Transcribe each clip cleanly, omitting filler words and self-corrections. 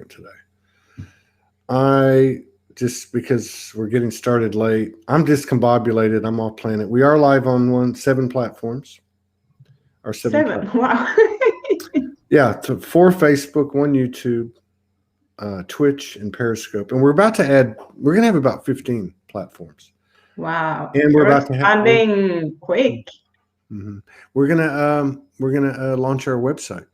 today. I just because we're getting started late, I'm discombobulated. I'm off planet. We are live on 7 platforms. Our 7. Wow. Yeah, 4 Facebook, 1 YouTube, Twitch, and Periscope, and we're gonna have about 15 platforms. Wow. And we're about to have. Expanding quick. Mhm. We're gonna launch our website.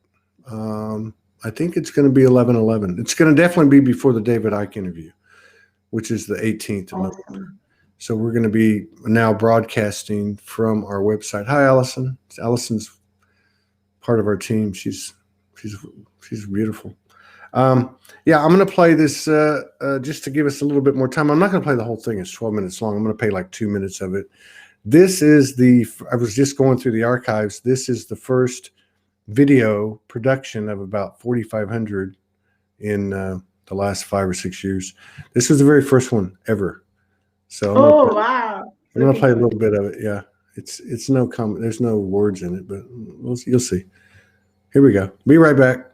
I think it's going to be 11/11. It's going to definitely be before the David Icke interview, which is the 18th of November. Awesome. So we're going to be now broadcasting from our website. Hi, Allison. Allison's part of our team. She's beautiful. Yeah, I'm going to play this just to give us a little bit more time. I'm not going to play the whole thing. It's 12 minutes long. I'm going to play like 2 minutes of it. I was just going through the archives. This is the first video production of about 4,500 in the last 5 or 6 years. This was the very first one ever. So wow! I'm going to play a little bit of it. Yeah, it's no comment. There's no words in it, but you'll see. Here we go. Be right back.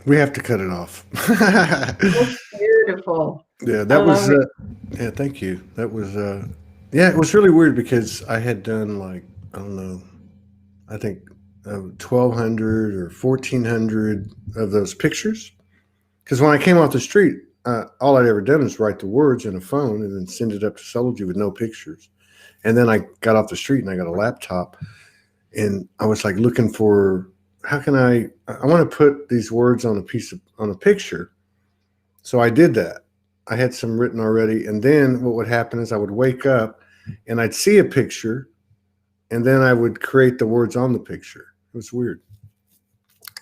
We have to cut it off. That's beautiful. Yeah, that was. Yeah, thank you. That was. Yeah, it was really weird because I had done like I don't know, I think 1,200 or 1,400 of those pictures. Because when I came off the street, all I'd ever done is write the words in a phone and then send it up to Soulogy with no pictures. And then I got off the street and I got a laptop, and I was like looking for how can I want to put these words on a picture. So I did that. I had some written already, and then what would happen is I would wake up and I'd see a picture, and then I would create the words on the picture. It was weird.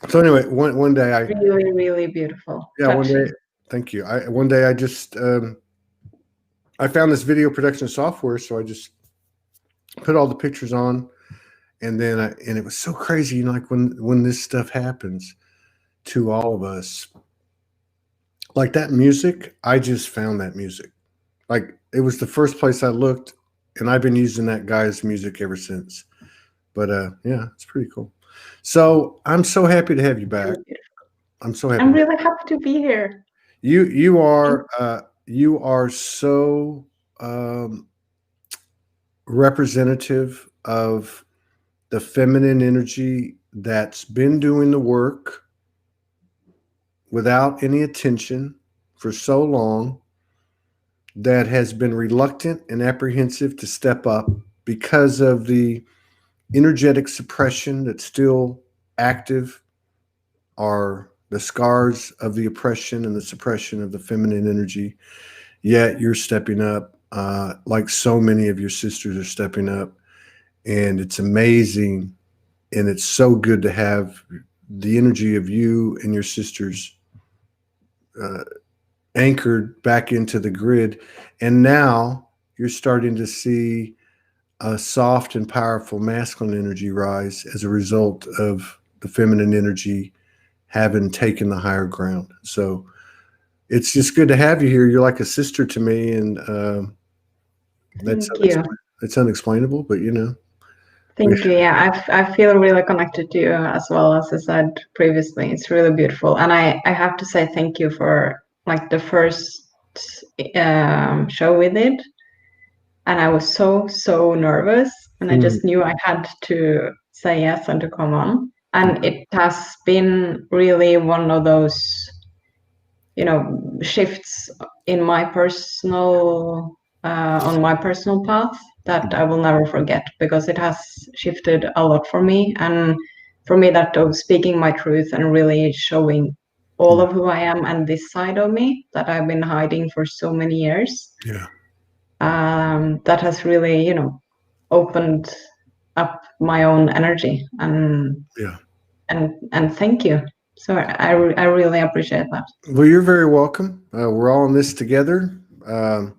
So anyway, one day I really, really beautiful. Yeah, Touching. one day. Thank you. One day I just I found this video production software, so I just put all the pictures on, and then and it was so crazy, you know, like when this stuff happens to all of us, like that music. I just found that music, like it was the first place I looked, and I've been using that guy's music ever since. But yeah, it's pretty cool. So I'm so happy to have you back. Really beautiful. I'm so happy. I'm really happy to be here. You are so representative of the feminine energy that's been doing the work without any attention for so long, that has been reluctant and apprehensive to step up because of the energetic suppression that's still active, are the scars of the oppression and the suppression of the feminine energy. Yet you're stepping up, like so many of your sisters are stepping up. And it's amazing. And it's so good to have the energy of you and your sisters uh, anchored back into the grid. And now you're starting to see a soft and powerful masculine energy rise as a result of the feminine energy having taken the higher ground. So it's just good to have you here. You're like a sister to me, and Thank you. it's unexplainable, but you know, Thank you. Yeah, I feel really connected to you as well, as I said previously. It's really beautiful. And I have to say thank you for like the first show we did. And I was so nervous. And I just knew I had to say yes and to come on. And it has been really one of those, shifts in my personal on my personal path that I will never forget, because it has shifted a lot for me, and for me that of speaking my truth and really showing all of who I am and this side of me that I've been hiding for so many years. yeah, That has really, opened up my own energy, and yeah. and thank you. So I really appreciate that. Well, you're very welcome. We're all in this together. Um,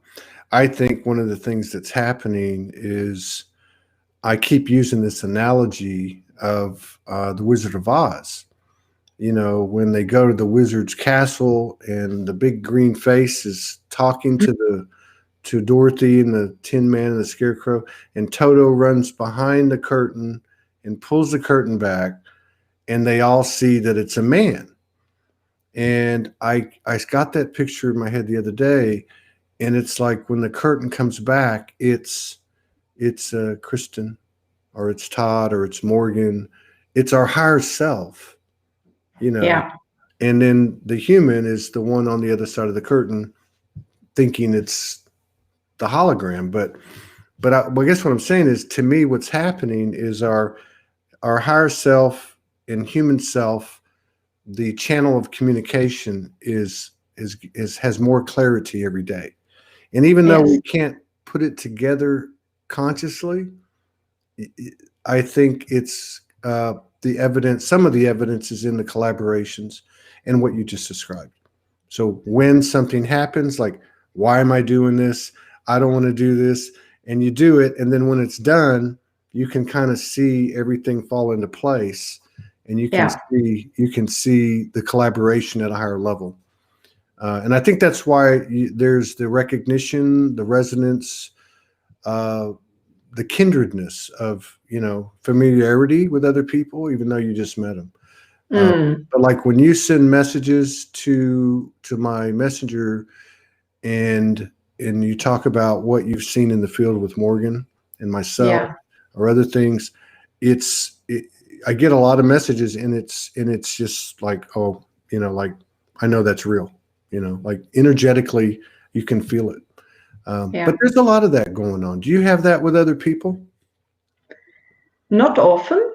I think one of the things that's happening is I keep using this analogy of the Wizard of Oz. You know, when they go to the wizard's castle and the big green face is talking to Dorothy and the Tin Man and the Scarecrow, and Toto runs behind the curtain and pulls the curtain back, and they all see that it's a man. And I got that picture in my head the other day, and it's like when the curtain comes back, it's Kristin, or it's Todd, or it's Morgan. It's our higher self, you know. Yeah. And then the human is the one on the other side of the curtain, thinking it's the hologram. But I guess what I'm saying is, to me, what's happening is our higher self and human self, the channel of communication is has more clarity every day. And even though we can't put it together consciously, I think it's the evidence. Some of the evidence is in the collaborations and what you just described. So when something happens, like, why am I doing this? I don't want to do this. And you do it. And then when it's done, you can kind of see everything fall into place, and you can see the collaboration at a higher level. And I think that's why there's the recognition, the resonance, the kindredness of, familiarity with other people, even though you just met them. But like when you send messages to my messenger, and you talk about what you've seen in the field with Morgan and myself, or other things, I get a lot of messages, and it's just like, oh, like, I know that's real, like energetically you can feel it. But there's a lot of that going on. Do you have that with other people? Not often.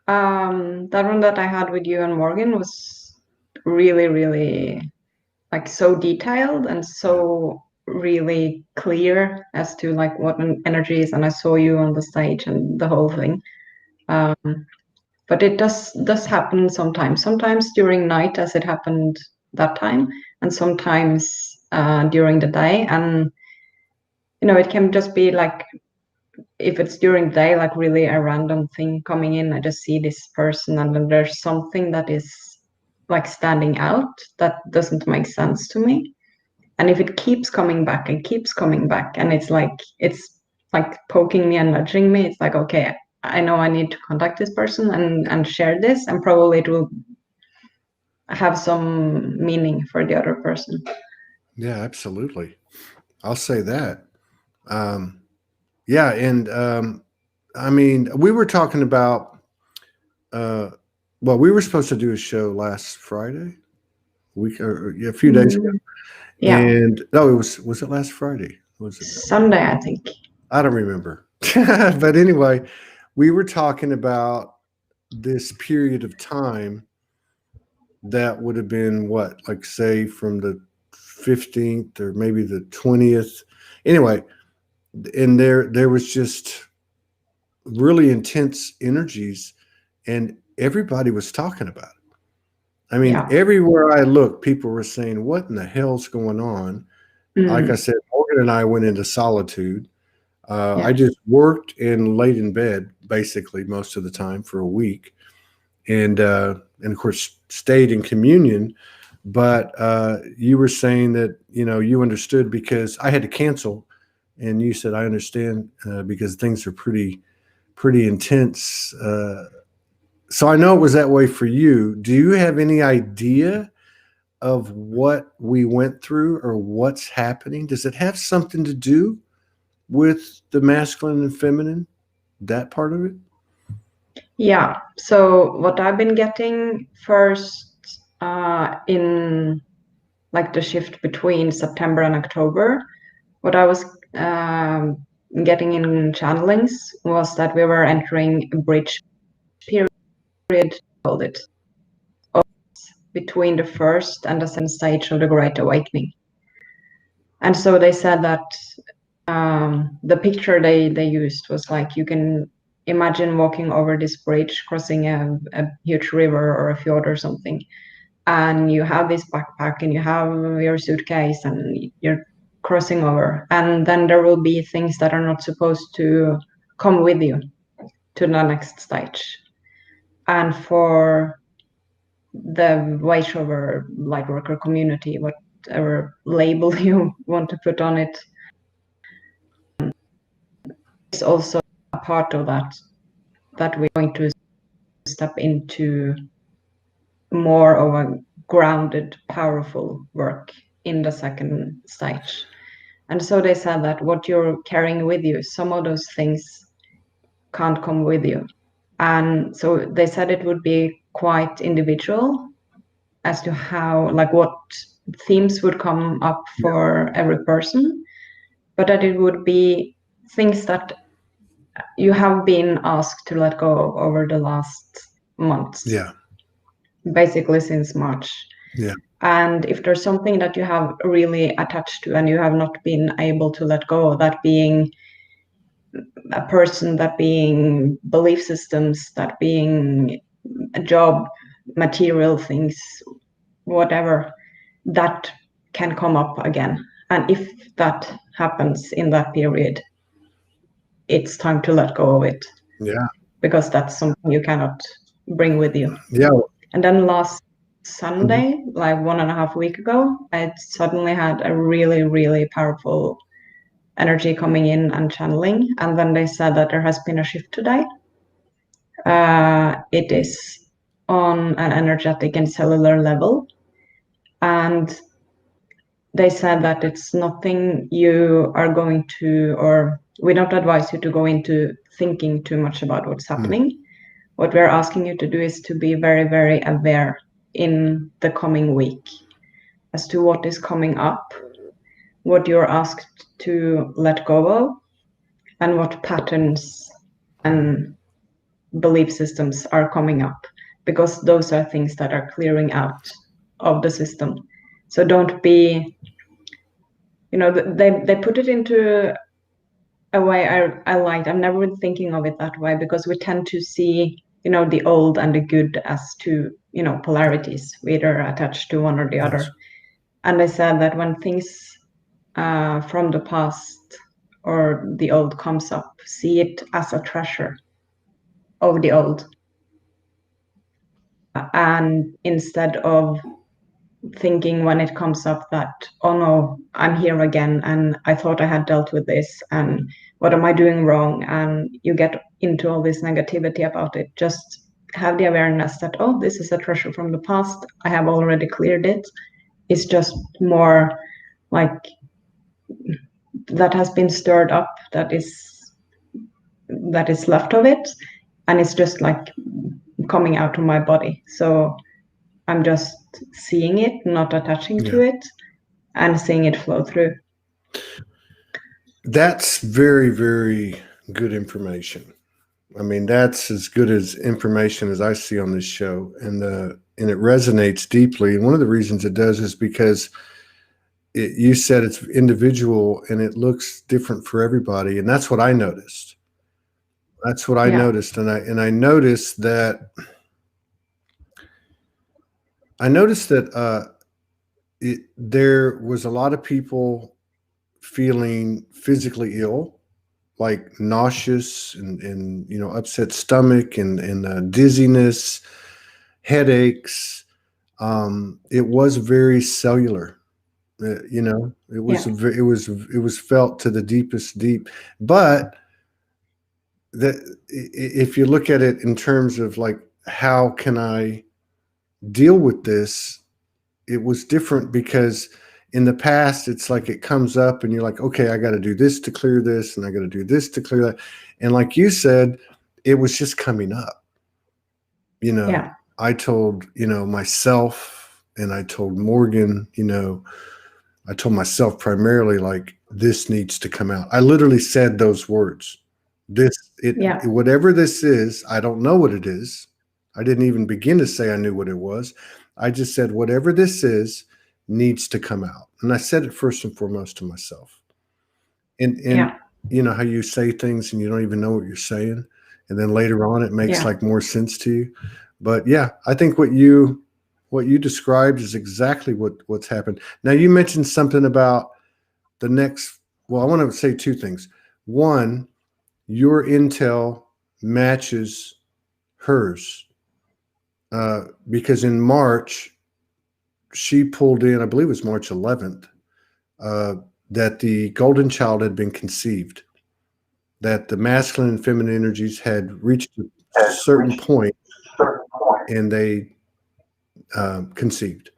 That one that I had with you and Morgan was really, really like so detailed and so really clear as to like what an energy is. And I saw you on the stage and the whole thing. But it does happen sometimes during night, as it happened that time, and sometimes during the day. And it can just be like, if it's during the day, like really a random thing coming in, I just see this person, and then there's something that is like standing out that doesn't make sense to me. And if it keeps coming back and it's like poking me and nudging me, it's like, okay, I know I need to contact this person and share this, and probably it will have some meaning for the other person. Yeah, absolutely. I'll say that. Yeah, and I mean, we were talking about. Well, we were supposed to do a show last Friday, yeah, a few days ago, Yeah, and no, it last Friday? Was it? Sunday, I think. I don't remember. But anyway, we were talking about this period of time that would have been what, like say from the 15th or maybe the 20th. Anyway, and there was just really intense energies, and everybody was talking about it. I mean, Yeah. everywhere I looked, people were saying, "What in the hell's going on?" Like I said, Morgan and I went into solitude. Yeah. I just worked and laid in bed basically most of the time for a week, and of course stayed in communion. But you were saying that you understood because I had to cancel, and you said I understand because things are pretty intense. So I know it was that way for you. Do you have any idea of what we went through or what's happening? Does it have something to do with the masculine and feminine, that part of it? Yeah. So what I've been getting first in like the shift between September and October, what I was getting in channelings was that we were entering a bridge period, called it, between the first and the second stage of the Great Awakening. And so they said that the picture they used was like, you can imagine walking over this bridge, crossing a huge river or a fjord or something, and you have this backpack and you have your suitcase and you're crossing over, and then there will be things that are not supposed to come with you to the next stage. And for the voiceover light worker community, whatever label you want to put on it, is also a part of that we're going to step into more of a grounded, powerful work in the second stage. And so they said that what you're carrying with you, some of those things can't come with you. And so they said it would be quite individual as to how, like what themes would come up for every person, but that it would be things that you have been asked to let go of over the last months. Yeah. Basically since March. Yeah. And if there's something that you have really attached to and you have not been able to let go of, that being a person, that being belief systems, that being a job, material things, whatever, that can come up again. And if that happens in that period, it's time to let go of it. Yeah. Because that's something you cannot bring with you. Yeah. And then last Sunday, like 1.5 weeks ago, I suddenly had a really, really powerful energy coming in and channeling. And then they said that there has been a shift today. It is on an energetic and cellular level. And they said that it's nothing you are going to, or we don't advise you to go into thinking too much about what's happening. What we're asking you to do is to be very, very aware in the coming week as to what is coming up, what you're asked to let go of, and what patterns and belief systems are coming up, because those are things that are clearing out of the system. So don't be, they put it into a way I liked. I've never been thinking of it that way, because we tend to see the old and the good as two polarities, we either attached to one or the other. And they said that when things from the past or the old comes up, see it as a treasure of the old, and instead of thinking when it comes up that, oh no, I'm here again, and I thought I had dealt with this, and what am I doing wrong? And you get into all this negativity about it. Just have the awareness that, oh, this is a treasure from the past. I have already cleared it. It's just more like that has been stirred up, that is left of it, and it's just like coming out of my body. So I'm just seeing it, not attaching to it, and seeing it flow through. That's very, very good information. I mean, that's as good as information as I see on this show, and it resonates deeply. And one of the reasons it does is because you said it's individual and it looks different for everybody, and that's what I noticed. That's what I noticed, and I noticed that there was a lot of people feeling physically ill, like nauseous and upset stomach and dizziness, headaches. It was very cellular. It was felt to the deepest deep. But if you look at it in terms of like, how can I deal with this? It was different because in the past, it's like it comes up and you're like, okay, I got to do this to clear this, and I got to do this to clear that. And like you said, it was just coming up. I told, myself, and I told Morgan, I told myself primarily, like, this needs to come out. I literally said those words. Whatever this is, I don't know what it is. I didn't even begin to say I knew what it was. I just said, whatever this is needs to come out. And I said it first and foremost to myself. And you know how you say things and you don't even know what you're saying, and then later on it makes like more sense to you. But yeah, I think what you described is exactly what's happened. Now, you mentioned something about the next. Well, I want to say two things. One, your intel matches hers, because in March she pulled in, I believe it was March 11th, that the golden child had been conceived, that the masculine and feminine energies had reached a certain point, and they conceived,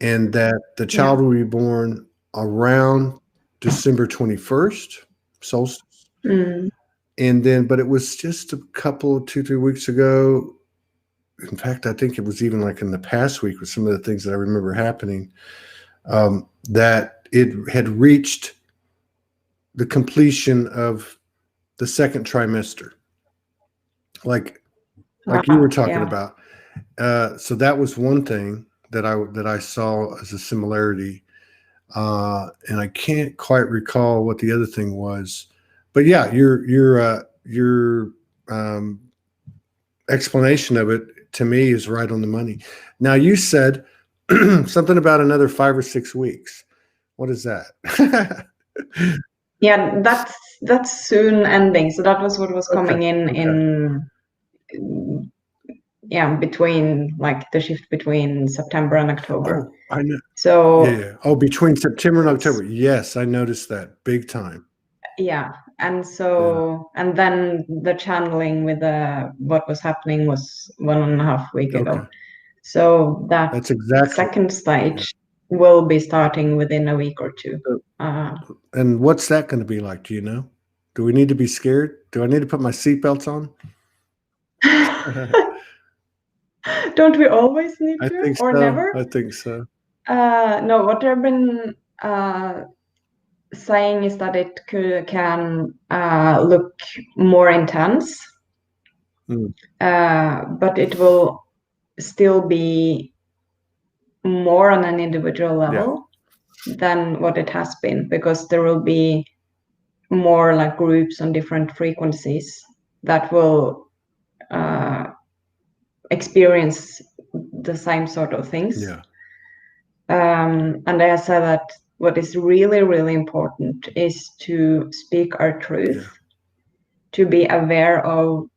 and that the child will be born around December 21st, solstice. And then, but it was just a couple, 2-3 weeks ago. In fact, I think it was even like in the past week with some of the things that I remember happening, that it had reached the completion of the second trimester, like you were talking about. So that was one thing that I saw as a similarity, and I can't quite recall what the other thing was. But yeah, your explanation of it to me is right on the money. Now, you said something about another 5 or 6 weeks. What is that? Yeah, that's soon ending. So that was what was coming in between, like, the shift between September and October. Oh, I know. So yeah. Oh, between September and October. Yes, I noticed that big time. Yeah, and so and then the channeling with what was happening was 1.5 weeks ago. So that's exactly second stage will be starting within a week or two. And what's that going to be like? Do you know? Do we need to be scared? Do I need to put my seatbelts on? Don't we always need to? I think or so. Never? I think so. No, what I've been saying is that it can look more intense, but it will still be more on an individual level than what it has been, because there will be more like groups on different frequencies that will experience the same sort of things. And I said that what is really, really important is to speak our truth, to be aware of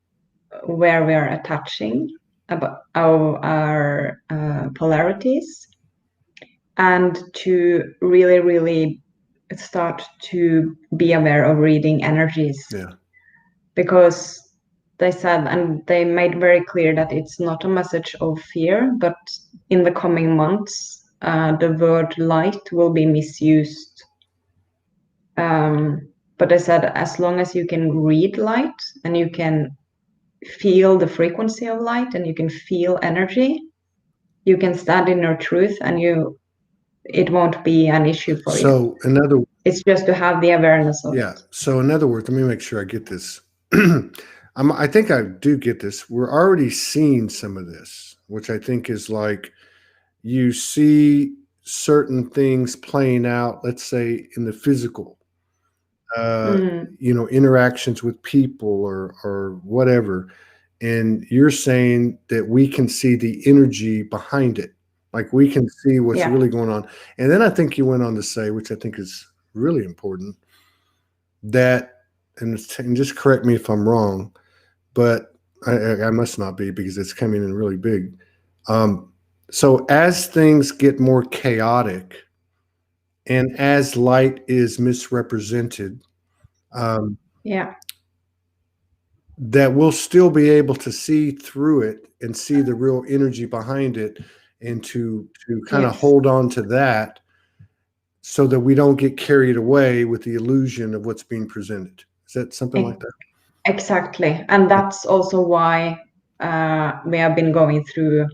where we are attaching, about our polarities, and to really, really start to be aware of reading energies. Yeah. Because they said, and they made very clear, that it's not a message of fear, but in the coming months, the word light will be misused. But they said, as long as you can read light and you can feel the frequency of light and you can feel energy, you can stand in your truth, and it won't be an issue for you. So another, It's just to have the awareness of yeah. it. So in other words, let me make sure I get this. I think I do get this. We're already seeing some of this, which I think is like you see certain things playing out, let's say in the physical, interactions with people or whatever. And you're saying that we can see the energy behind it. Like we can see what's Yeah. really going on. And then I think you went on to say, which I think is really important, that, and just correct me if I'm wrong, but I must not be, because it's coming in really big. So as things get more chaotic and as light is misrepresented, Yeah. that we'll still be able to see through it and see the real energy behind it, and to kind of Yes. hold on to that, so that we don't get carried away with the illusion of what's being presented. Is that something like that? Exactly. And that's also why we have been going through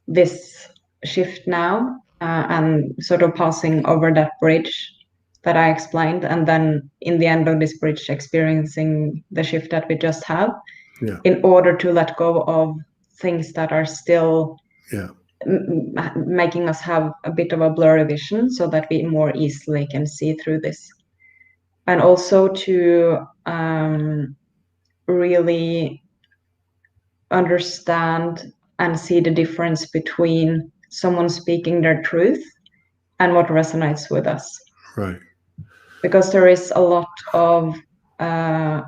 this shift now, and sort of passing over that bridge that I explained, and then in the end of this bridge experiencing the shift that we just have, Yeah. in order to let go of things that are still Yeah. making us have a bit of a blurry vision, so that we more easily can see through this. And also to really understand and see the difference between someone speaking their truth and what resonates with us. Right. Because there is a lot of,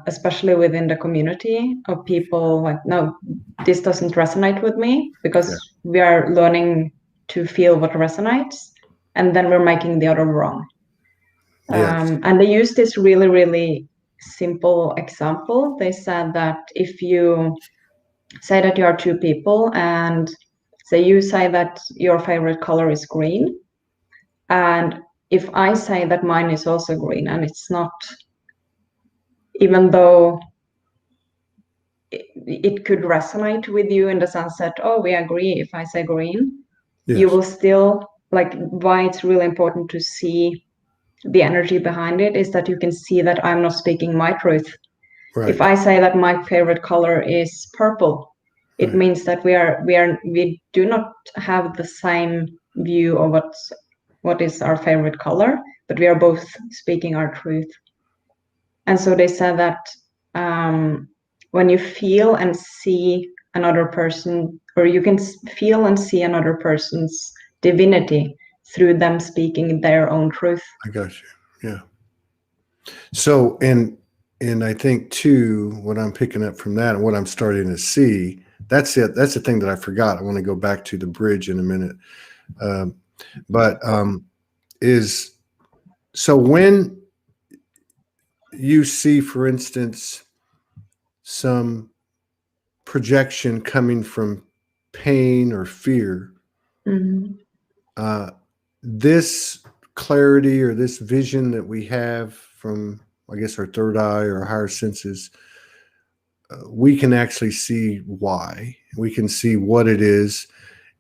especially within the community, of people like, no, this doesn't resonate with me, because we are learning to feel what resonates, and then we're making the other wrong. Yes. And they use this really, really simple example. They said that if you say that you are two people, and say you say that your favorite color is green, and if I say that mine is also green, and it's not, even though it could resonate with you in the sense that, oh, we agree if I say green, you will still, like, why it's really important to see the energy behind it is that you can see that I'm not speaking my truth. Right. If I say that my favorite color is purple, it means that we do not have the same view of what is our favorite color, but we are both speaking our truth. And so they said that when you feel and see another person, or you can feel and see another person's divinity through them speaking their own truth. I got you. Yeah. So, and I think too, what I'm picking up from that and what I'm starting to see, that's it. That's the thing that I forgot. I want to go back to the bridge in a minute. Is so when you see, for instance, some projection coming from pain or fear, this clarity or this vision that we have from, I guess, our third eye or our higher senses, we can actually see why. We can see what it is,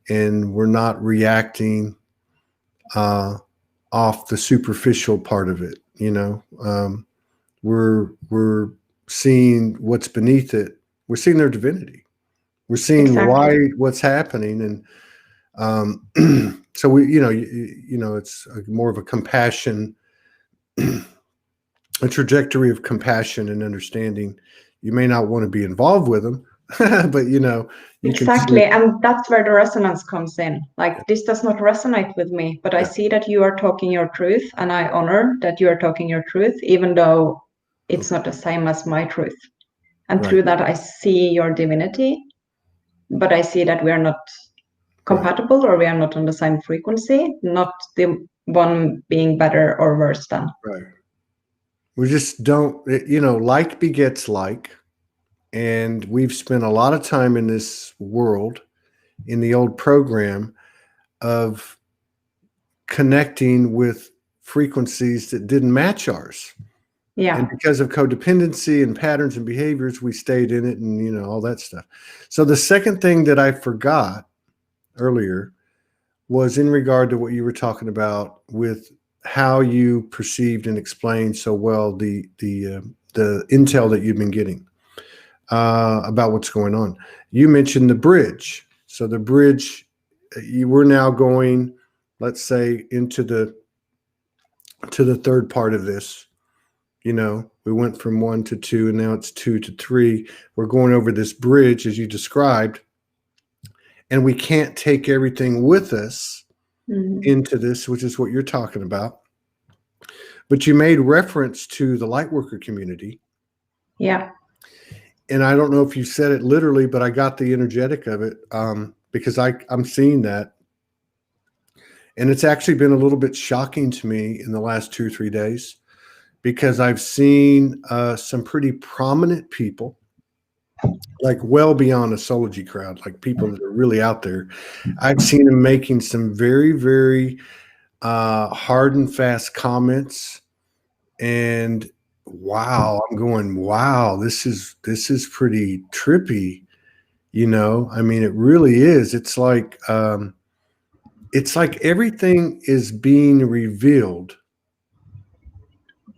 and we're not reacting off the superficial part of it. We're seeing what's beneath it. We're seeing their divinity. We're seeing what's happening, and so we, it's more of a compassion, a trajectory of compassion and understanding. You may not want to be involved with them, but you exactly, and that's where the resonance comes in. Like, this does not resonate with me, but I see that you are talking your truth, and I honor that you are talking your truth, even though it's not the same as my truth. And through that, I see your divinity, but I see that we are not compatible, or we are not on the same frequency, not the one being better or worse than. Right. We just don't, like begets like. And we've spent a lot of time in this world, in the old program of connecting with frequencies that didn't match ours. Yeah. And because of codependency and patterns and behaviors, we stayed in it and, all that stuff. So the second thing that I forgot earlier was in regard to what you were talking about with how you perceived and explained so well the intel that you've been getting about what's going on. You mentioned the bridge. So the bridge, you were now going, let's say, into the third part of this. We went from 1 to 2, and now it's 2 to 3. We're going over this bridge, as you described, and we can't take everything with us into this, which is what you're talking about. But you made reference to the Lightworker community. Yeah. And I don't know if you said it literally, but I got the energetic of it because I'm seeing that. And it's actually been a little bit shocking to me in the last 2 or 3 days, because I've seen some pretty prominent people, like well beyond a soulogy crowd, like people that are really out there. I've seen them making some very, very hard and fast comments. And wow, I'm going, wow, this is pretty trippy. I mean, it really is. It's like everything is being revealed.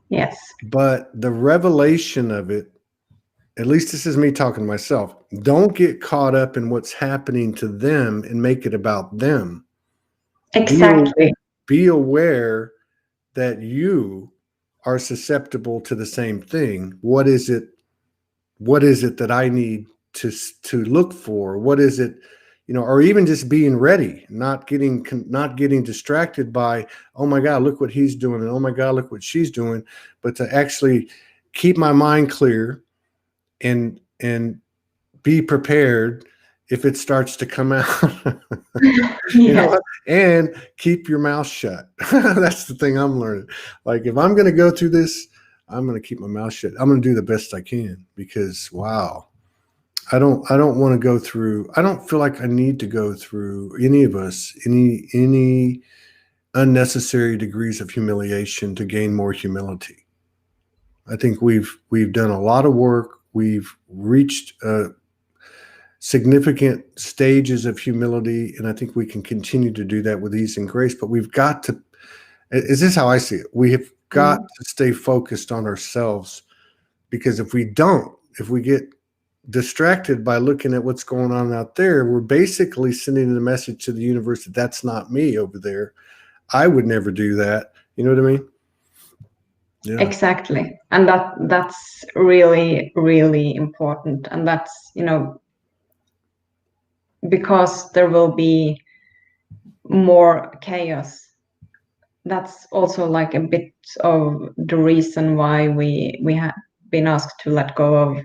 Yes. But the revelation of it, at least this is me talking to myself, don't get caught up in what's happening to them and make it about them. Exactly. Be aware that you are susceptible to the same thing. What is it that I need to look for? What is it, or even just being ready, not getting distracted by, oh my God, look what he's doing, and oh my God, look what she's doing, but to actually keep my mind clear and be prepared if it starts to come out. Yes. And keep your mouth shut. That's the thing I'm learning. Like, if I'm going to go through this, I'm going to keep my mouth shut. I'm going to do the best I can, because wow, I don't want to go through, I don't feel like I need to go through, any of us, any unnecessary degrees of humiliation to gain more humility. I think we've done a lot of work. We've reached significant stages of humility, and I think we can continue to do that with ease and grace. But we've got to, is this how I see it? We have got to stay focused on ourselves, because if we get distracted by looking at what's going on out there, we're basically sending a message to the universe that that's not me over there. I would never do that. You know what I mean? Yeah. Exactly. And that's really, really important. And that's, because there will be more chaos. That's also like a bit of the reason why we have been asked to let go of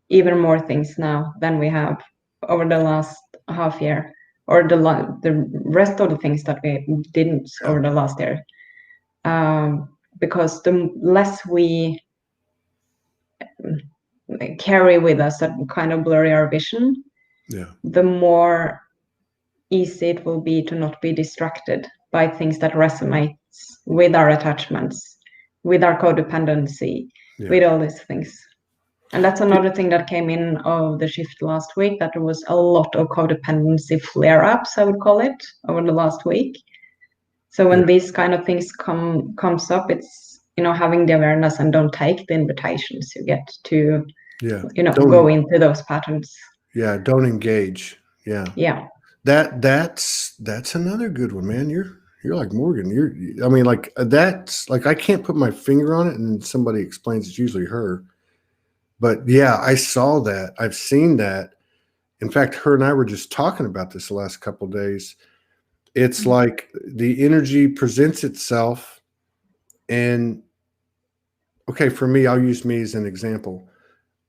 even more things now than we have over the last half year, or the rest of the things that we didn't over the last year. Because the less we carry with us that kind of blurry our vision, the more easy it will be to not be distracted by things that resonate with our attachments, with our codependency, with all these things. And that's another thing that came in of the shift last week, that there was a lot of codependency flare-ups, I would call it, over the last week. So when these kind of things comes up, it's, having the awareness, and don't take the invitations you get to, go into those patterns. Yeah, don't engage. Yeah. Yeah. That's another good one, man. You're like Morgan. I mean, like, that's like, I can't put my finger on it, and somebody explains it's usually her. But yeah, I saw that. I've seen that. In fact, her and I were just talking about this the last couple of days. It's like the energy presents itself, and okay, for me, I'll use me as an example.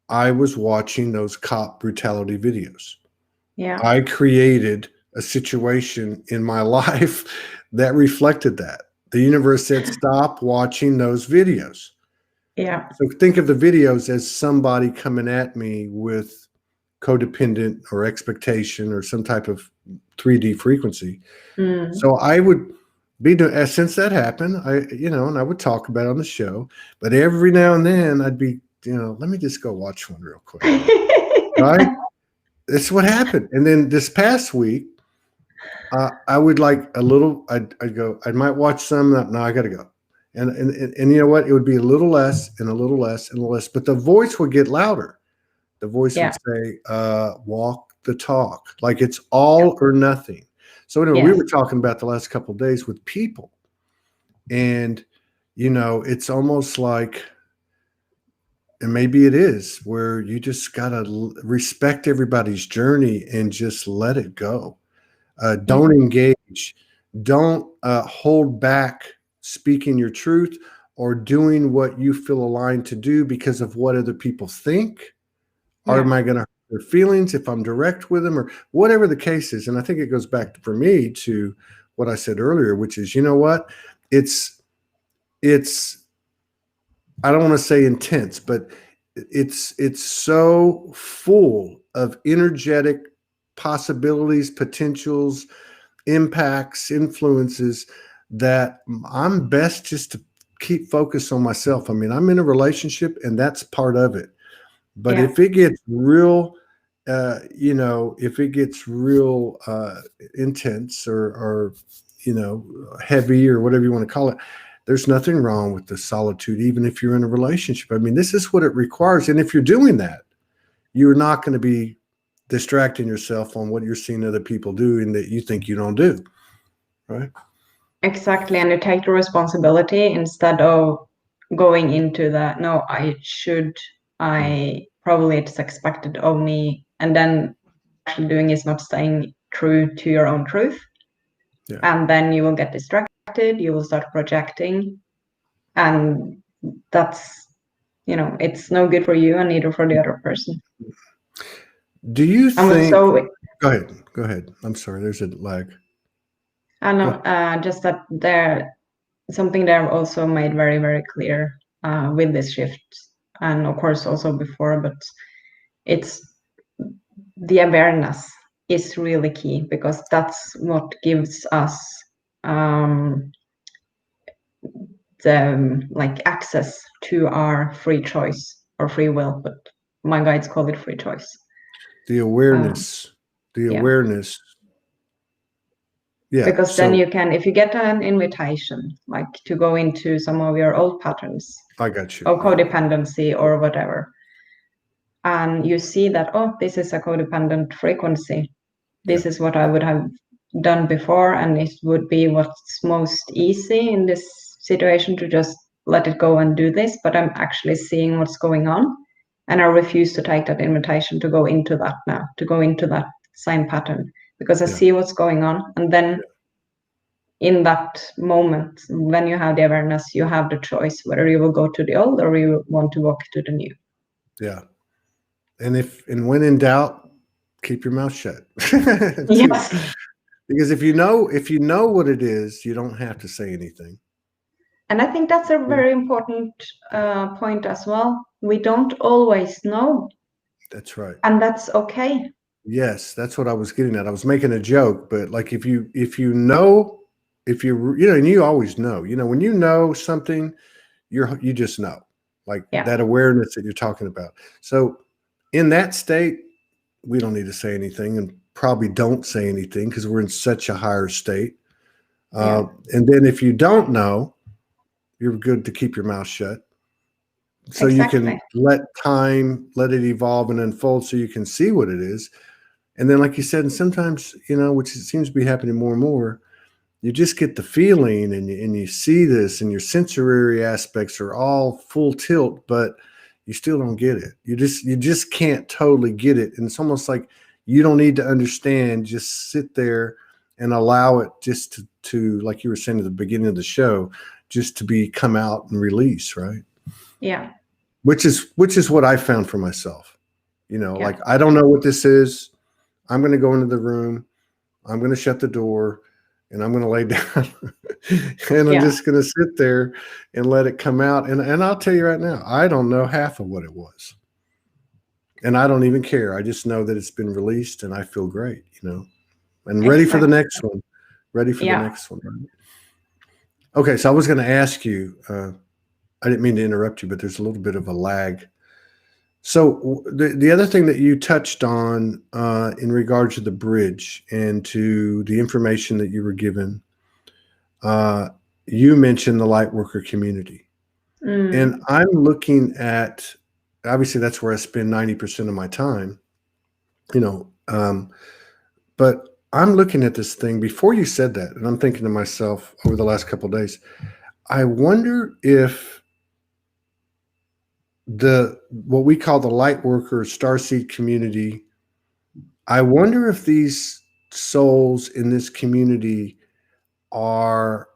I was watching those cop brutality videos. Yeah. I created a situation in my life that reflected that. The universe said, stop watching those videos. Yeah. So think of the videos as somebody coming at me with codependent or expectation or some type of 3D frequency. So I would be doing, since that happened, and I would talk about it on the show, but every now and then I'd be, let me just go watch one real quick. Right? That's what happened. And then this past week, I would like a little, I'd go, I might watch some, no, I got to go. And you know what? It would be a little less and a little less and a little less, but the voice would get louder. The voice would say, walk the talk. Like it's all or nothing. So anyway, we were talking about the last couple of days with people. And, it's almost like, and maybe it is, where you just got to respect everybody's journey and just let it go. Don't engage. Don't hold back speaking your truth or doing what you feel aligned to do because of what other people think. Or am I going to hurt their feelings if I'm direct with them or whatever the case is? And I think it goes back for me to what I said earlier, which is, you know what? It's I don't want to say intense, but it's so full of energetic possibilities, potentials, impacts, influences that I'm best just to keep focused on myself. I mean, I'm in a relationship and that's part of it. But if it gets real, if it gets real intense or heavy or whatever you want to call it, there's nothing wrong with the solitude, even if you're in a relationship. I mean, this is what it requires. And if you're doing that, you're not going to be distracting yourself on what you're seeing other people do and that you think you don't do. Right? Exactly. And you take the responsibility instead of going into that, no, probably it's expected of me. And then actually doing is not staying true to your own truth. Yeah. And then you will get distracted, you will start projecting. And that's, it's no good for you and neither for the other person. Do you think, go ahead. I'm sorry, there's a lag. I know, just that something there also made very, very clear with this shift. And of course also before, but it's the awareness is really key because that's what gives us the access to our free choice or free will, but my guides call it free choice. The awareness, awareness. Yeah. Because then you can, if you get an invitation, like to go into some of your old patterns, I got you, or codependency or whatever, and you see that, oh, this is a codependent frequency. This is what I would have done before, and it would be what's most easy in this situation to just let it go and do this, but I'm actually seeing what's going on, and I refuse to take that invitation to go into that now, to go into that same pattern, because I see what's going on. And then in that moment, when you have the awareness, you have the choice whether you will go to the old or you want to walk to the new. Yeah. And when in doubt, keep your mouth shut. Yes. Because if you know what it is, you don't have to say anything. And I think that's a very important point as well. We don't always know. That's right. And that's okay. Yes, that's what I was getting at. I was making a joke, but like if you know, and you always know, when you know something, you just know, like that awareness that you're talking about. So in that state, we don't need to say anything and probably don't say anything because we're in such a higher state. And then if you don't know, you're good to keep your mouth shut. So you can let it evolve and unfold so you can see what it is. And then, like you said, and sometimes, which seems to be happening more and more, you just get the feeling and you see this and your sensory aspects are all full tilt, but you still don't get it. You just can't totally get it. And it's almost like you don't need to understand, just sit there and allow it just to like you were saying at the beginning of the show, just to come out and release, right? Yeah. Which is what I found for myself. Like, I don't know what this is. I'm going to go into the room. I'm going to shut the door and I'm going to lay down and I'm Yeah, just going to sit there and let it come out. And I'll tell you right now, I don't know half of what it was. And I don't even care. I just know that it's been released and I feel great, and ready for the exactly. next one. Ready for the Yeah. next one. Right? Okay. So I was going to ask you, I didn't mean to interrupt you, but there's a little bit of a lag. So the other thing that you touched on in regard to the bridge and to the information that you were given, uh, you mentioned the Lightworker community. And Mm. I'm looking at, obviously that's where I spend 90% of my time, you know, but I'm looking at this thing before you said that, and I'm thinking to myself over the last couple of days, I wonder if what we call the Lightworker Starseed community, I wonder if these souls in this community are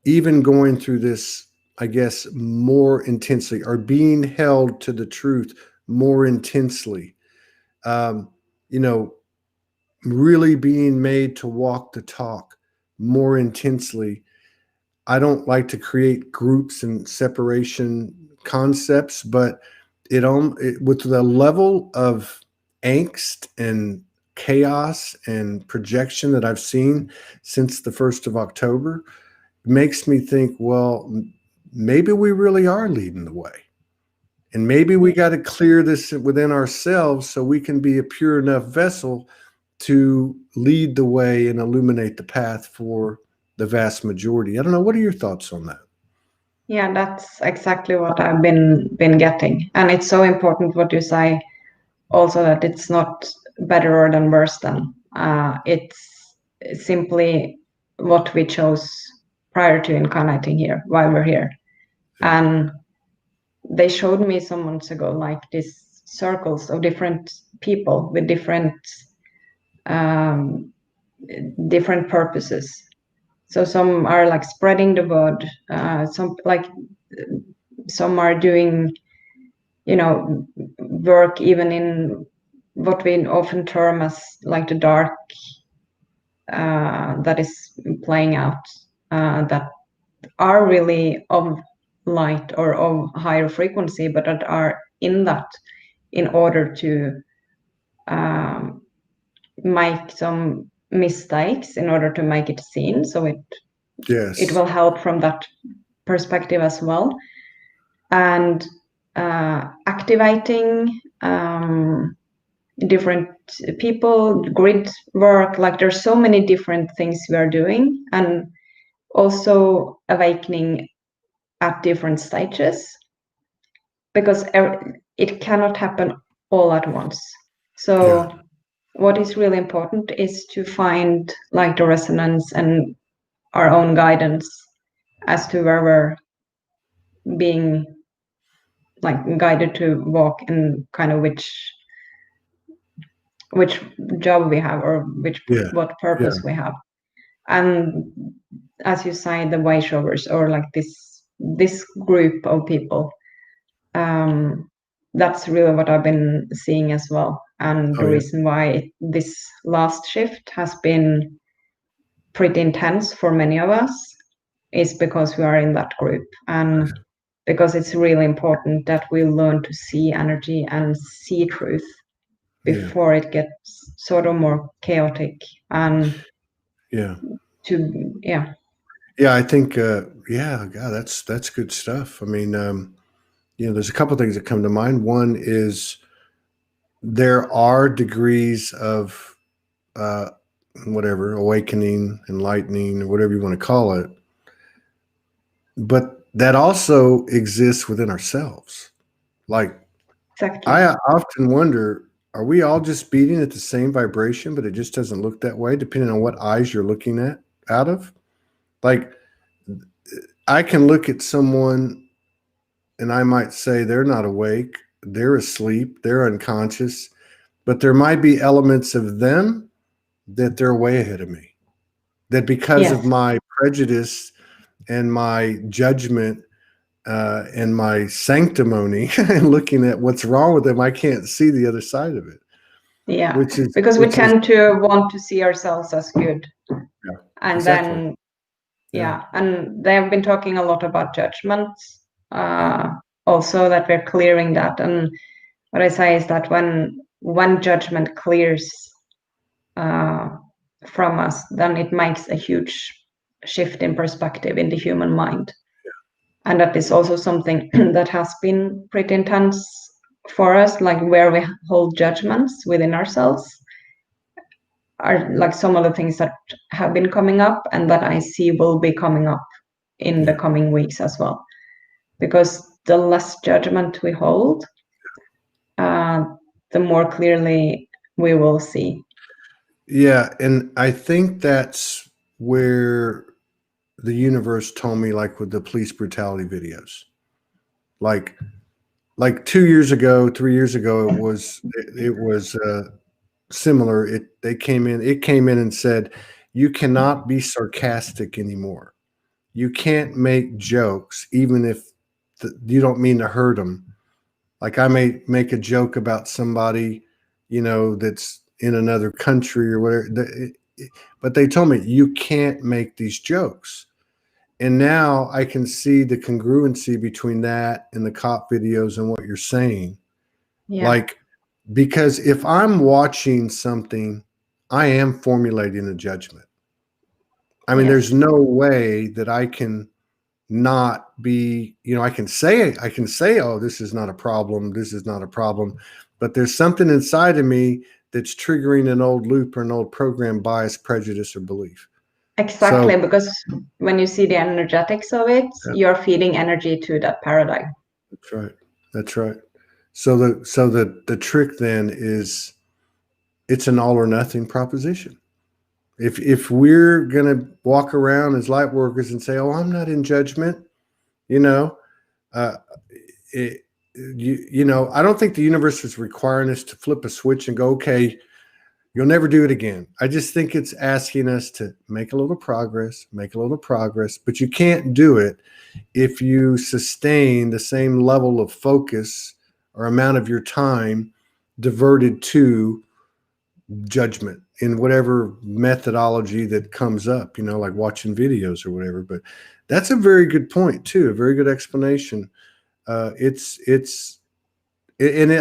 even going through this, I guess, more intensely, are being held to the truth more intensely. Um, you know, really being made to walk the talk more intensely. I don't like to create groups and separation concepts, but with the level of angst and chaos and projection that I've seen since the 1st of October makes me think, well, maybe we really are leading the way. And maybe we got to clear this within ourselves so we can be a pure enough vessel to lead the way and illuminate the path for the vast majority. I don't know. What are your thoughts on that? Yeah, that's exactly what I've been getting. And it's so important what you say also, that it's not better than worse than. It's simply what we chose prior to incarnating here, while we're here. Yeah. And they showed me some months ago like these circles of different people with um, different purposes. So some are like spreading the word, some are doing, work even in what we often term as like the dark, that is playing out, that are really of light or of higher frequency, but that are in that in order to make some mistakes in order to make it seen. So it Yes. will help from that perspective as well. And activating different people, grid work, like there's so many different things we are doing, and also awakening at different stages, because it cannot happen all at once. So Yeah. what is really important is to find like the resonance and our own guidance as to where we're being like guided to walk, and kind of which job we have, or Yeah. what Yeah. purpose we have. And as you say, the way showers, or like this group of people, that's really what I've been seeing as well. And Oh, the yeah. reason why this last shift has been pretty intense for many of us is because we are in that group, and because it's really important that we learn to see energy and see truth Yeah. before it gets sort of more chaotic. And Yeah. yeah. Yeah. I think, yeah, God, that's good stuff. I mean, there's a couple of things that come to mind. One is there are degrees of uh, whatever, awakening, enlightening, or whatever you want to call it. But that also exists within ourselves. Like, Exactly. I often wonder, are we all just beating at the same vibration, but it just doesn't look that way, depending on what eyes you're looking at out of? Like, I can look at someone and I might say they're not awake, they're asleep, they're unconscious, but there might be elements of them that they're way ahead of me. That because of Yes. my prejudice and my judgment and my sanctimony and looking at what's wrong with them, I can't see the other side of it. Yeah, which is because we tend to want to see ourselves as good. Yeah, and exactly. then and they have been talking a lot about judgments, also, that we're clearing that. And what I say is that when judgment clears from us, then it makes a huge shift in perspective in the human mind. And that is also something that has been pretty intense for us, like where we hold judgments within ourselves are like some of the things that have been coming up and that I see will be coming up in the coming weeks as well. Because the less judgment we hold, the more clearly we will see. Yeah, and I think that's where the universe told me, like with the police brutality videos, like 2 years ago, 3 years ago, it was similar. It came in and said, you cannot be sarcastic anymore. You can't make jokes, even if you don't mean to hurt them. Like I may make a joke about somebody, that's in another country or whatever. But they told me you can't make these jokes. And now I can see the congruency between that and the cop videos and what you're saying. Yeah. Like, because if I'm watching something, I am formulating a judgment. I mean, there's no way that I can not be, I can say, oh, this is not a problem. This is not a problem. But there's something inside of me that's triggering an old loop or an old program, bias, prejudice, or belief. Exactly, because when you see the energetics of it, you're feeding energy to that paradigm. That's right. That's right. So the trick then is it's an all or nothing proposition. If we're gonna walk around as light workers and say, "Oh, I'm not in judgment," I don't think the universe is requiring us to flip a switch and go, "Okay, you'll never do it again." I just think it's asking us to make a little progress, but you can't do it if you sustain the same level of focus or amount of your time diverted to judgment in whatever methodology that comes up, like watching videos or whatever. But that's a very good point too, a very good explanation. And I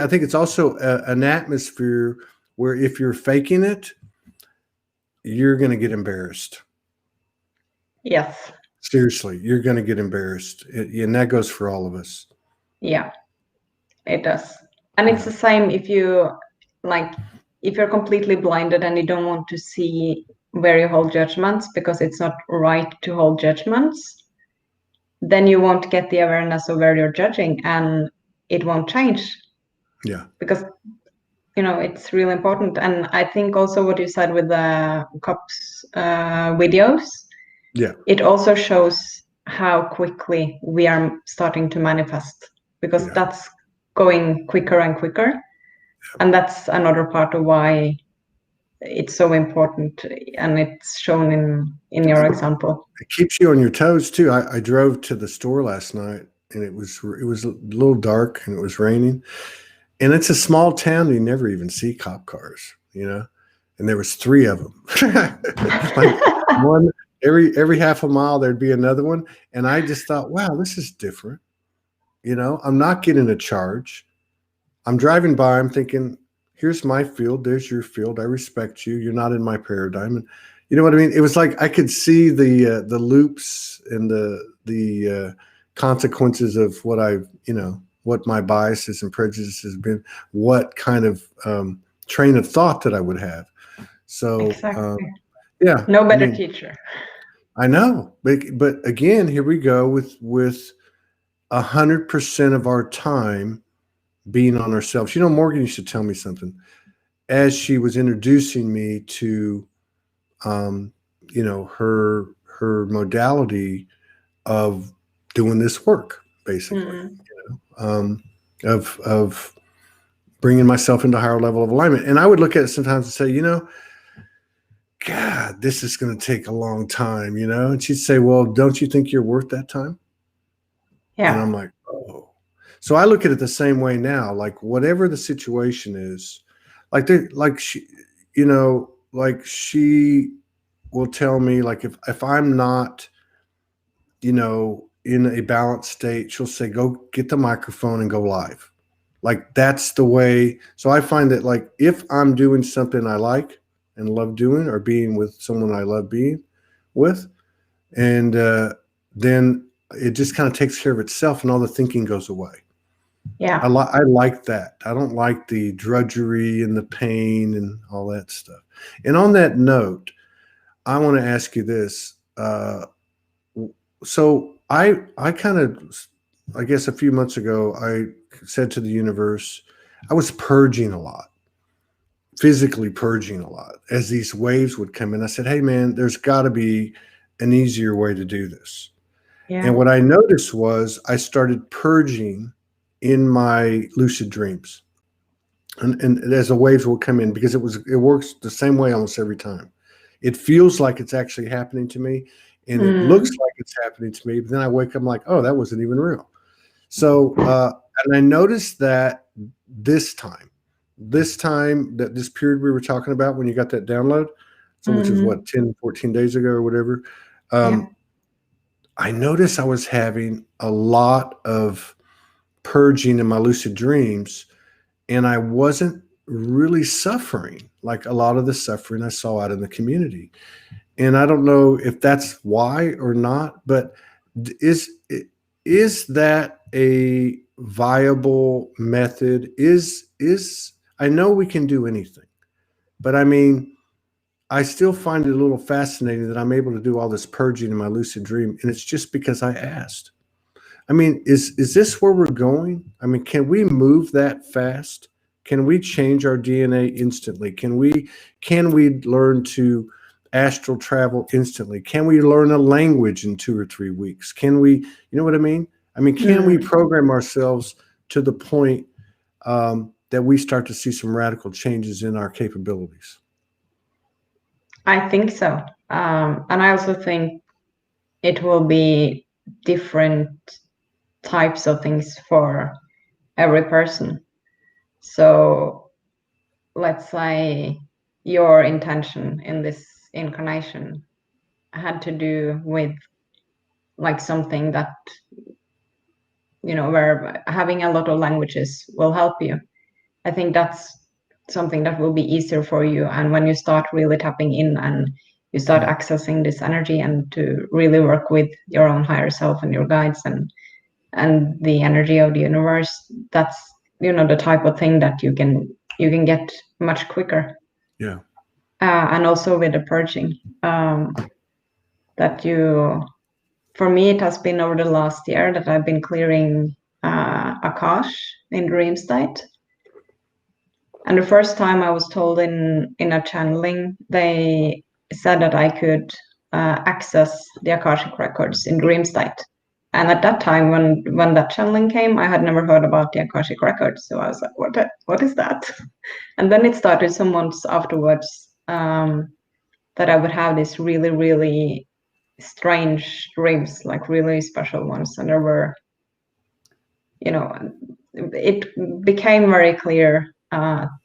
think it's also an atmosphere where if you're faking it, you're going to get embarrassed. Yes. Seriously, you're going to get embarrassed. And that goes for all of us. Yeah, it does. And it's the same if you're completely blinded and you don't want to see where you hold judgments because it's not right to hold judgments, then you won't get the awareness of where you're judging and it won't change. Yeah. Because, it's really important. And I think also what you said with the cops videos, it also shows how quickly we are starting to manifest, because that's going quicker and quicker. And that's another part of why it's so important, and it's shown in your example. It keeps you on your toes too. I drove to the store last night and it was a little dark and it was raining, and it's a small town. You never even see cop cars, and there was 3 of them. Like one every half a mile there'd be another one. And I just thought, wow, this is different. I'm not getting a charge. I'm driving by, I'm thinking, here's my field, there's your field. I respect you. You're not in my paradigm. And you know what I mean? It was like I could see the loops and the consequences of what what my biases and prejudices have been, what kind of train of thought that I would have. So exactly. No better teacher. I know, but again, here we go with 100% of our time being on ourselves. Morgan used to tell me something as she was introducing me to, her modality of doing this work, basically, of bringing myself into a higher level of alignment. And I would look at it sometimes and say, God, this is going to take a long time, and she'd say, well, don't you think you're worth that time? Yeah. And I'm like, oh. So I look at it the same way now, like whatever the situation is, like they like she, you know, like she will tell me like if I'm not, you know, in a balanced state, she'll say, "Go get the microphone and go live." Like that's the way. So I find that like if I'm doing something I like and love doing, or being with someone I love being with, and then it just kind of takes care of itself, and all the thinking goes away. Yeah. I like that. I don't like the drudgery and the pain and all that stuff. And on that note, I want to ask you this. So I kind of, I guess a few months ago, I said to the universe, I was purging a lot, physically purging a lot as these waves would come in. I said, hey man, there's got to be an easier way to do this. And Yeah. what I noticed was I started purging in my lucid dreams. And as the waves will come in, because it works the same way almost every time. It feels like it's actually happening to me, and it looks Mm. like it's happening to me. But then I wake up like, oh, that wasn't even real. So, and I noticed that this time that this period we were talking about when you got that download, so which is Mhm. what 10, 14 days ago or whatever. Yeah. I noticed I was having a lot of purging in my lucid dreams, and I wasn't really suffering like a lot of the suffering I saw out in the community. And I don't know if that's why or not, but is that a viable method? Is I know we can do anything, but I mean, I still find it a little fascinating that I'm able to do all this purging in my lucid dream, and it's just because I asked. I mean, is this where we're going? I mean, can we move that fast? Can we change our DNA instantly? Can we learn to astral travel instantly? Can we learn a language in 2 or 3 weeks? Can we, you know what I mean? I mean, can we Mm. program ourselves to the point that we start to see some radical changes in our capabilities? I think so. And I also think it will be different types of things for every person. So let's say your intention in this incarnation had to do with like something that, where having a lot of languages will help you. I think that's something that will be easier for you. And when you start really tapping in and you start accessing this energy and to really work with your own higher self and your guides and the energy of the universe, that's the type of thing that you can get much quicker. Yeah. And also with the purging, that for me, it has been over the last year that I've been clearing Akash in dream state. And the first time I was told in a channeling, they said that I could access the Akashic records in dream state. And at that time, when that channeling came, I had never heard about the Akashic records. So I was like, what is that? And then it started some months afterwards, that I would have these really, really strange dreams, like really special ones. And there were, it became very clear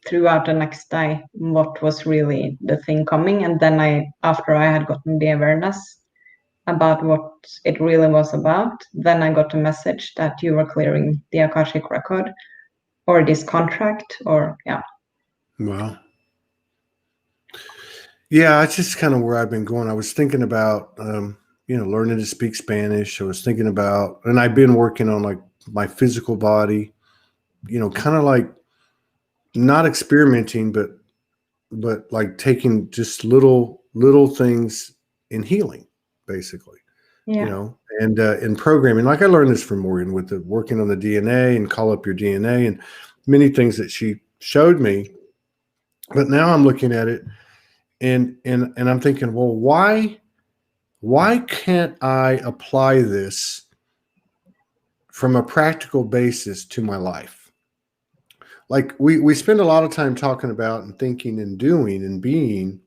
throughout the next day what was really the thing coming. And then after I had gotten the awareness about what it really was about, then I got a message that you were clearing the Akashic record or this contract, or yeah. Well, yeah, that's just kind of where I've been going. I was thinking about, learning to speak Spanish. I was thinking about, and I've been working on like my physical body, kind of like not experimenting, but like taking just little things in healing, basically, Yeah. and in programming. Like I learned this from Morgan with the working on the DNA and call up your DNA and many things that she showed me. But now I'm looking at it and I'm thinking, well, why can't I apply this from a practical basis to my life? Like we spend a lot of time talking about and thinking and doing and being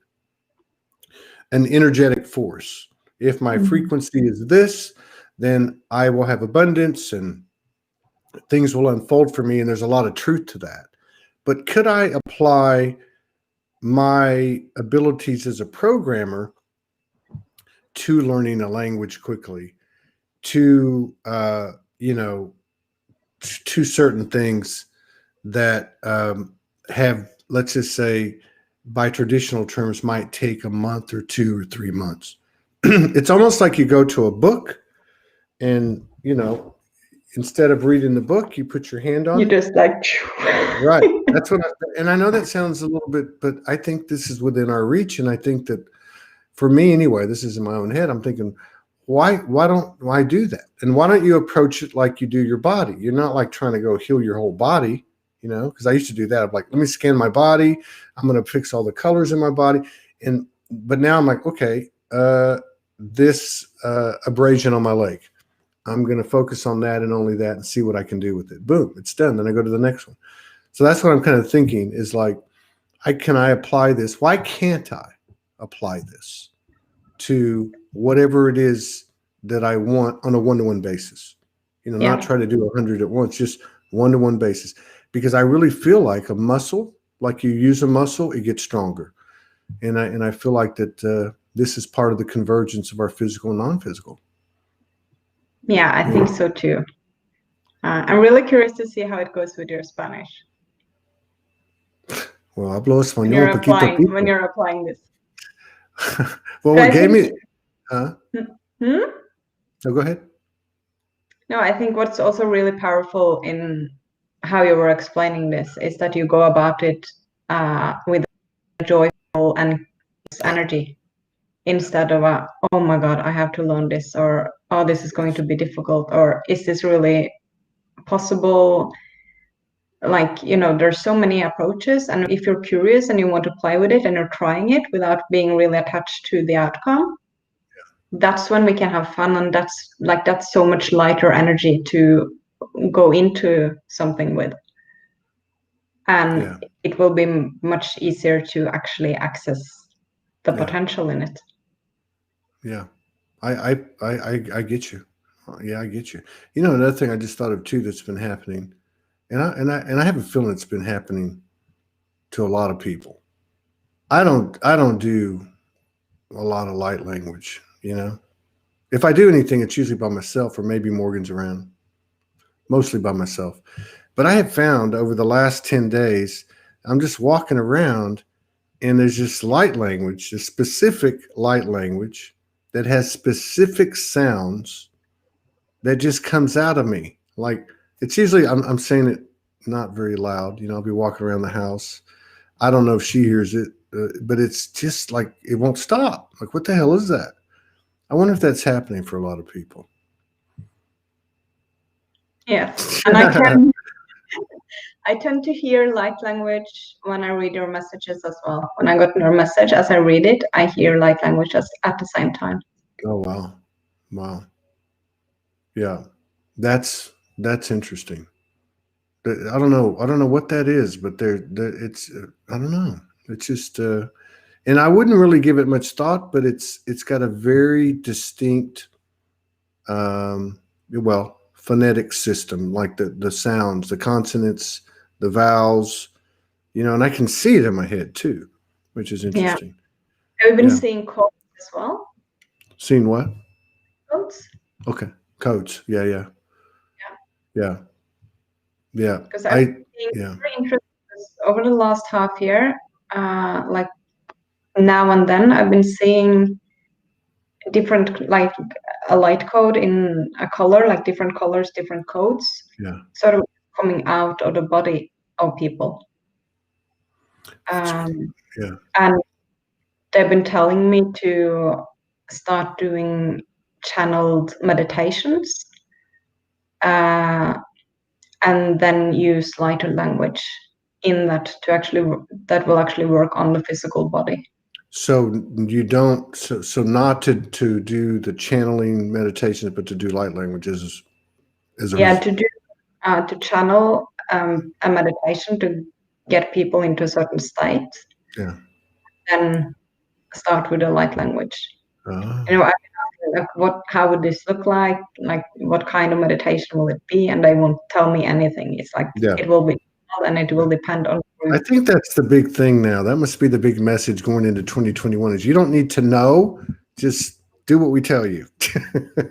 an energetic force. If my frequency is this, then I will have abundance and things will unfold for me. And there's a lot of truth to that. but could I apply my abilities as a programmer to learning a language quickly, to to certain things that have, let's just say, by traditional terms, might take a month or 2 or 3 months. It's almost like you go to a book and, instead of reading the book, you put your hand on You it. just like Right. That's what and I know that sounds a little bit, but I think this is within our reach. And I think that for me anyway, this is in my own head. I'm thinking, why do that? And why don't you approach it like you do your body? You're not like trying to go heal your whole body, because I used to do that. I'm like, let me scan my body. I'm going to fix all the colors in my body. But now I'm like, okay, this abrasion on my leg, I'm going to focus on that and only that and see what I can do with it. Boom, it's done. Then I go to the next one. So that's what I'm kind of thinking is like, can I apply this? Why can't I apply this to whatever it is that I want on a one-to-one basis? Not try to do 100 at once, just one-to-one basis. Because I really feel like a muscle, like you use a muscle, it gets stronger. And I feel like that this is part of the convergence of our physical and non-physical. Yeah, I think so too. I'm really curious to see how it goes with your Spanish. Well, hablo español poquito. When you're applying this. Well, what gave me... No, go ahead. No, I think what's also really powerful in how you were explaining this is that you go about it with joyful and energy instead of oh my God, I have to learn this, or oh, this is going to be difficult, or is this really possible? Like, there's so many approaches, and if you're curious and you want to play with it and you're trying it without being really attached to the outcome, that's when we can have fun, and that's so much lighter energy to go into something with, and it will be much easier to actually access the potential in it. Yeah, I get you. Yeah, I get you. Another thing I just thought of too that's been happening, and I have a feeling it's been happening to a lot of people. I don't do a lot of light language. If I do anything, it's usually by myself, or maybe Morgan's around. Mostly by myself. But I have found over the last 10 days, I'm just walking around and there's this light language, this specific light language that has specific sounds that just comes out of me. Like, it's usually, I'm saying it not very loud. I'll be walking around the house. I don't know if she hears it, but it's just like, it won't stop. Like, what the hell is that? I wonder if that's happening for a lot of people. Yes, and I tend to hear light language when I read your messages as well. When I got your message, as I read it, I hear light language at the same time. Oh, wow. Yeah, that's interesting. I don't know what that is, but it's I don't know. It's just and I wouldn't really give it much thought, but it's got a very distinct phonetic system, like the sounds, the consonants, the vowels, and I can see it in my head too, which is interesting. Yeah. Have you been seeing codes as well? Seeing what? Codes. Okay, codes. Yeah. Because I'm very interested over the last half year, like now and then I've been seeing different, like a light code in a color, like different colors, different codes, sort of coming out of the body of people. And they've been telling me to start doing channeled meditations, and then use lighter language in that that will actually work on the physical body. So you don't, so not to do the channeling meditations, but to do light languages as a to channel a meditation to get people into a certain state. Yeah. Then start with a light language. I how would this look like? Like, what kind of meditation will it be? And they won't tell me anything. It's like it will be, and it will depend on I think that's the big thing now. That must be the big message going into 2021 is you don't need to know, just do what we tell you.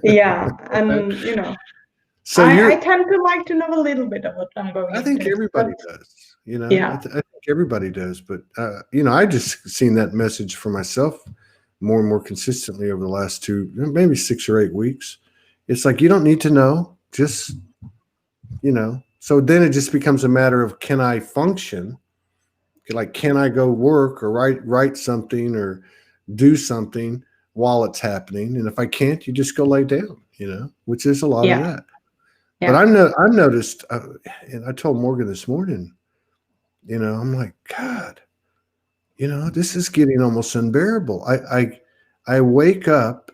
Yeah, and So I you're, tend to like to know a little bit of what I'm going I think into, everybody but does, I yeah, think everybody does, but I just seen that message for myself more and more consistently over the last maybe 6 or 8 weeks. It's like, you don't need to know, just, so then it just becomes a matter of, can I function? Like, can I go work or write something or do something while it's happening? And if I can't, you just go lay down, which is a lot of yeah, that. But yeah, I've noticed, and I told Morgan this morning, I'm like, God, this is getting almost unbearable. I wake up,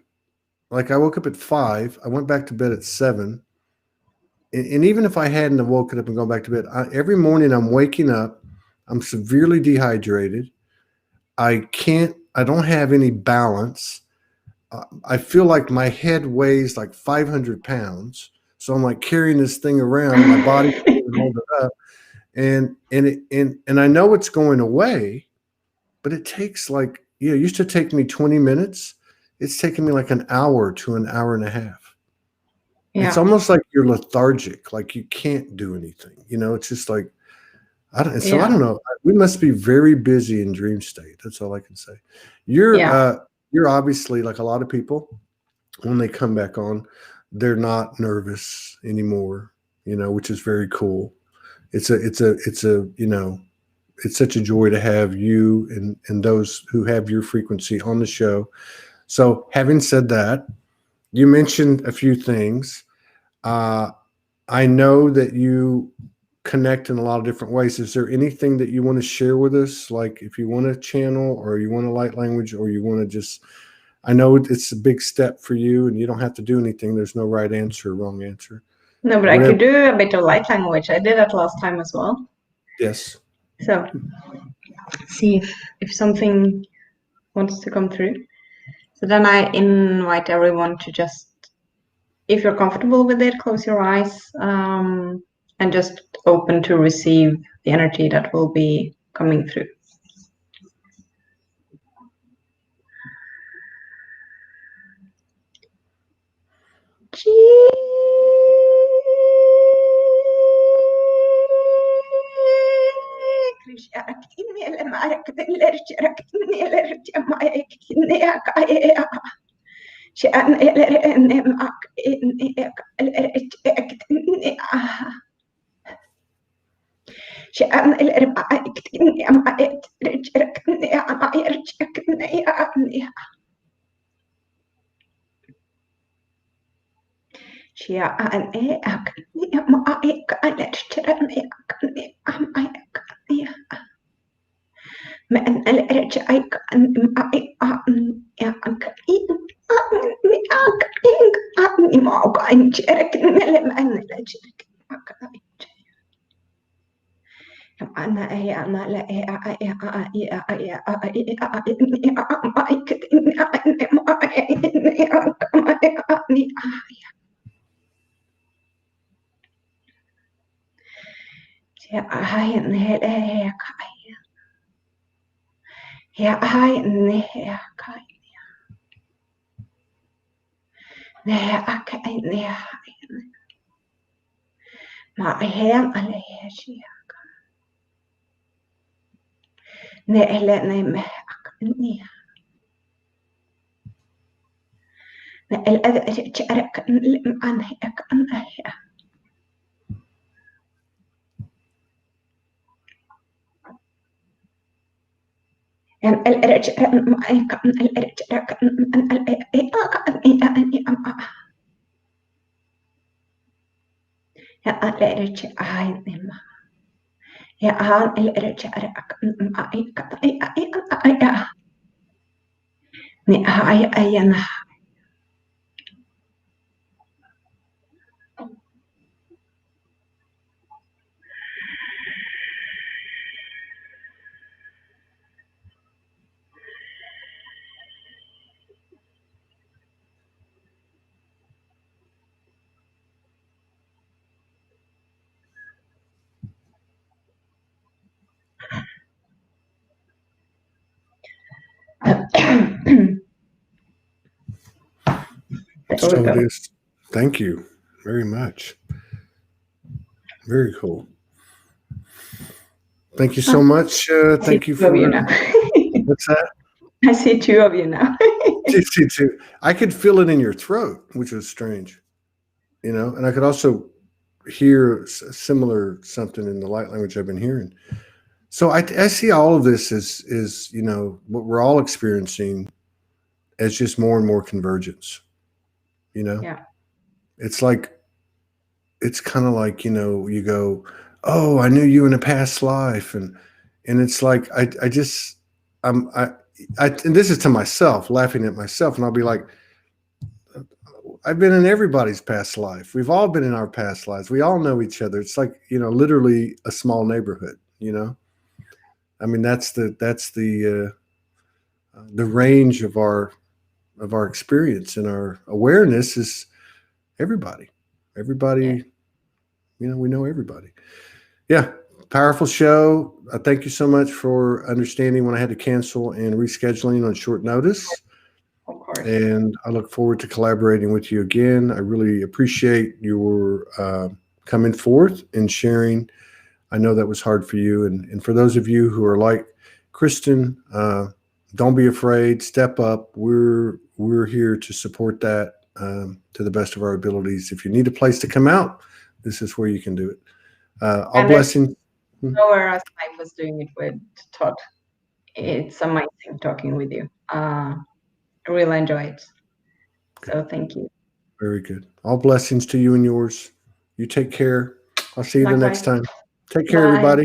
like I woke up at 5, I went back to bed at 7. And even if I hadn't have woken up and gone back to bed, every morning I'm waking up, I'm severely dehydrated. I don't have any balance. I feel like my head weighs like 500 pounds. So I'm like carrying this thing around and my body can't even hold it up. And I know it's going away, but it takes like, it used to take me 20 minutes. It's taking me like an hour to an hour and a half. It's yeah, almost like you're lethargic, like you can't do anything. It's just like, I yeah, don't know. We must be very busy in dream state. That's all I can say. You're yeah, you're obviously, like a lot of people, when they come back on, they're not nervous anymore, which is very cool. It's such a joy to have you and those who have your frequency on the show. So having said that, you mentioned a few things. Uh, I know that you connect in a lot of different ways. Is there anything that you want to share with us? Like if you want to channel or you want a light language or you want to just, I know it's a big step for you and you don't have to do anything. There's no right answer or wrong answer. no, but I Whatever. could do a bit of light language. I did that last time as well. Yes. So see if something wants to come through. So then I invite everyone to just, if you're comfortable with it, close your eyes and just open to receive the energy that will be coming through. There we So it go. is. Thank you very much. Very cool. Thank you so much. I see Thank you two of you for now. what's that? I see two of you now. Too. I could feel it in your throat, which was strange, and I could also hear similar something in the light language I've been hearing. So I see all of this as what we're all experiencing as just more and more convergence. Yeah. It's like it's kind of like you go, oh, I knew you in a past life, and it's like I just and this is to myself, laughing at myself, and I'll be like, I've been in everybody's past life. We've all been in our past lives. We all know each other. It's like literally a small neighborhood. I mean, the range of our experience and our awareness is everybody. Everybody, we know everybody. Yeah, powerful show. Thank you so much for understanding when I had to cancel and rescheduling on short notice. Of course. And I look forward to collaborating with you again. I really appreciate your coming forth and sharing. I know that was hard for you. And for those of you who are like Kristin, don't be afraid. Step up. We're here to support that to the best of our abilities. If you need a place to come out, this is where you can do it. All blessings. Nowhere else I was doing it with Todd. It's amazing talking with you. I really enjoy it. So thank you. Very good. All blessings to you and yours. You take care. I'll see you the next time. Take care, everybody.